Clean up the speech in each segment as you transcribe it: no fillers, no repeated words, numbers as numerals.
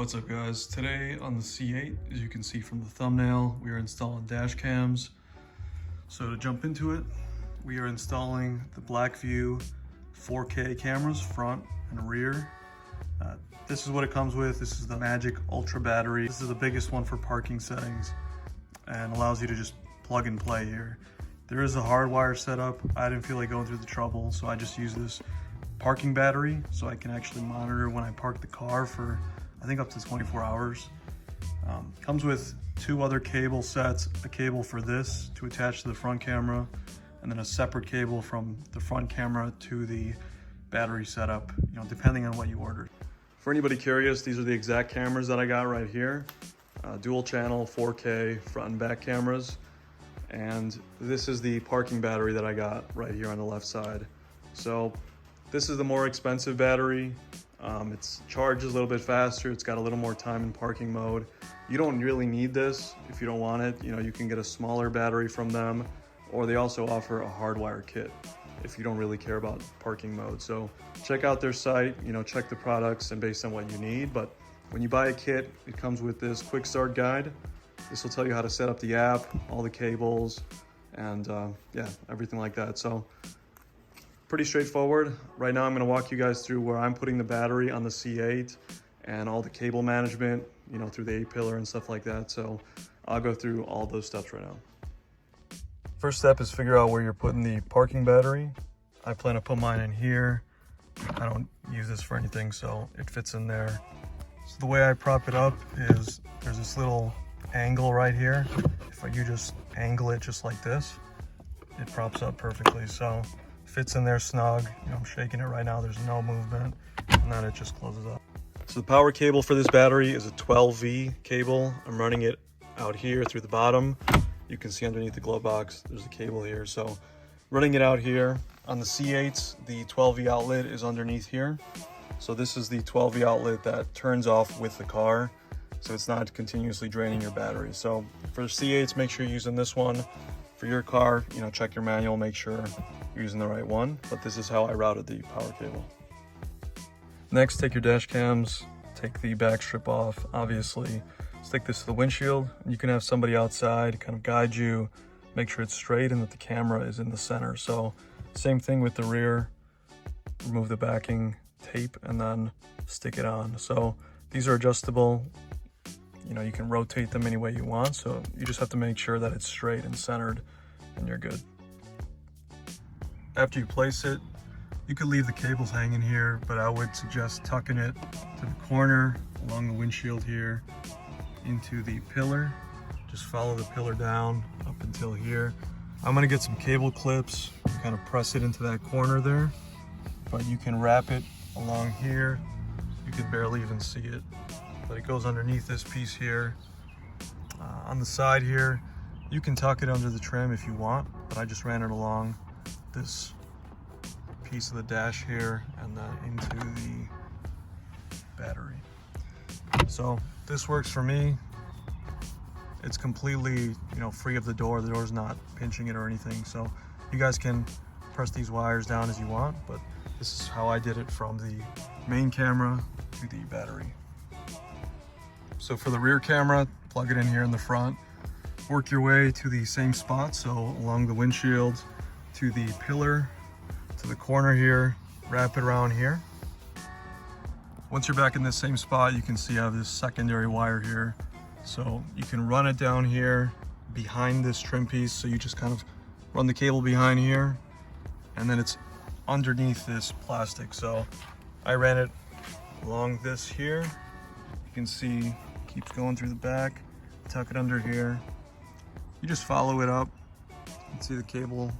What's up guys? Today on the C8, as you can see from the thumbnail, we are installing dash cams. So to jump into it, we are installing the Blackvue 4K cameras, front and rear. This is what it comes with. This is the Magic Ultra battery. This is the biggest one for parking settings and allows you to just plug and play here. There is a hardwire setup. I didn't feel like going through the trouble, so I just use this parking battery so I can actually monitor when I park the car for I think up to 24 hours. Comes with two other cable sets, a cable for this to attach to the front camera, and then a separate cable from the front camera to the battery setup, depending on what you ordered. For anybody curious, these are the exact cameras that I got right here. Dual channel 4K front and back cameras. And this is the parking battery that I got right here on the left side. So this is the more expensive battery. It's charged a little bit faster. It's got a little more time in parking mode. You don't really need this if you don't want it. You can get a smaller battery from them, or they also offer a hardwire kit if you don't really care about parking mode. So check out their site, check the products and based on what you need. But when you buy a kit, it comes with this quick start guide. This will tell you how to set up the app, all the cables, and yeah, everything like that. So pretty straightforward. Right now I'm going to walk you guys through where I'm putting the battery on the C8 and all the cable management, through the A-pillar and stuff like that. So I'll go through all those steps right now. First step is figure out where you're putting the parking battery. I plan to put mine in here. I don't use this for anything, so it fits in there. So the way I prop it up is there's this little angle right here. If you just angle it just like this, it props up perfectly. So fits in there snug. I'm shaking it right now, there's no movement, and then it just closes up. So the power cable for this battery is a 12V cable. I'm running it out here through the bottom. You can see underneath the glove box, there's a cable here. So running it out here. On the C8s, the 12V outlet is underneath here. So this is the 12V outlet that turns off with the car, so it's not continuously draining your battery. So for the C8s, make sure you're using this one. For your car, check your manual, make sure you're using the right one, but this is how I routed the power cable. Next, take your dash cams, take the back strip off, obviously. Stick this to the windshield. You can have somebody outside kind of guide you, make sure it's straight and that the camera is in the center. So same thing with the rear, remove the backing tape and then stick it on. So these are adjustable. You can rotate them any way you want, so you just have to make sure that it's straight and centered and you're good. After you place it, you could leave the cables hanging here, but I would suggest tucking it to the corner along the windshield here into the pillar. Just follow the pillar down up until here. I'm gonna get some cable clips and kind of press it into that corner there, but you can wrap it along here. You could barely even see it, but it goes underneath this piece here. On the side here, you can tuck it under the trim if you want, but I just ran it along this piece of the dash here and then into the battery. So this works for me. It's completely, free of the door. The door's not pinching it or anything. So you guys can press these wires down as you want, but this is how I did it from the main camera to the battery. So for the rear camera, plug it in here in the front. Work your way to the same spot, so along the windshield to the pillar, to the corner here, wrap it around here. Once you're back in this same spot, you can see I have this secondary wire here. So you can run it down here behind this trim piece. So you just kind of run the cable behind here, and then it's underneath this plastic. So I ran it along this here. You can see it keeps going through the back. Tuck it under here. You just follow it up. You can see the cable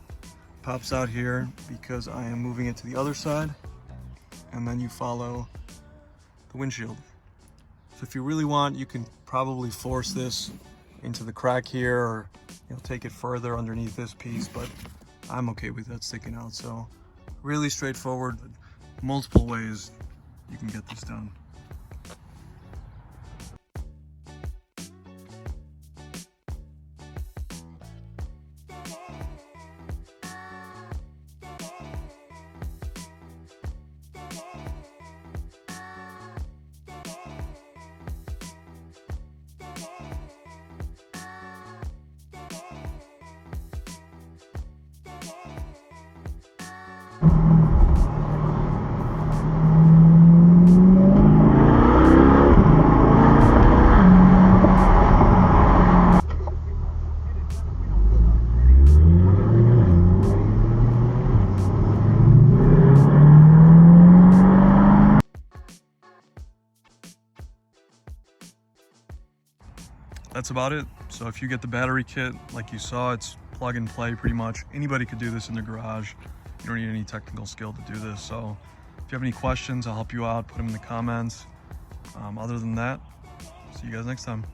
pops out here because I am moving it to the other side, and then you follow the windshield. So if you really want, you can probably force this into the crack here, or take it further underneath this piece, but I'm okay with that sticking out. So really straightforward, multiple ways you can get this done. that's about it. So if you get the battery kit, like you saw, it's plug and play pretty much. Anybody could do this in their garage. You don't need any technical skill to do this. So if you have any questions, I'll help you out. Put them in the comments. Other than that, see you guys next time.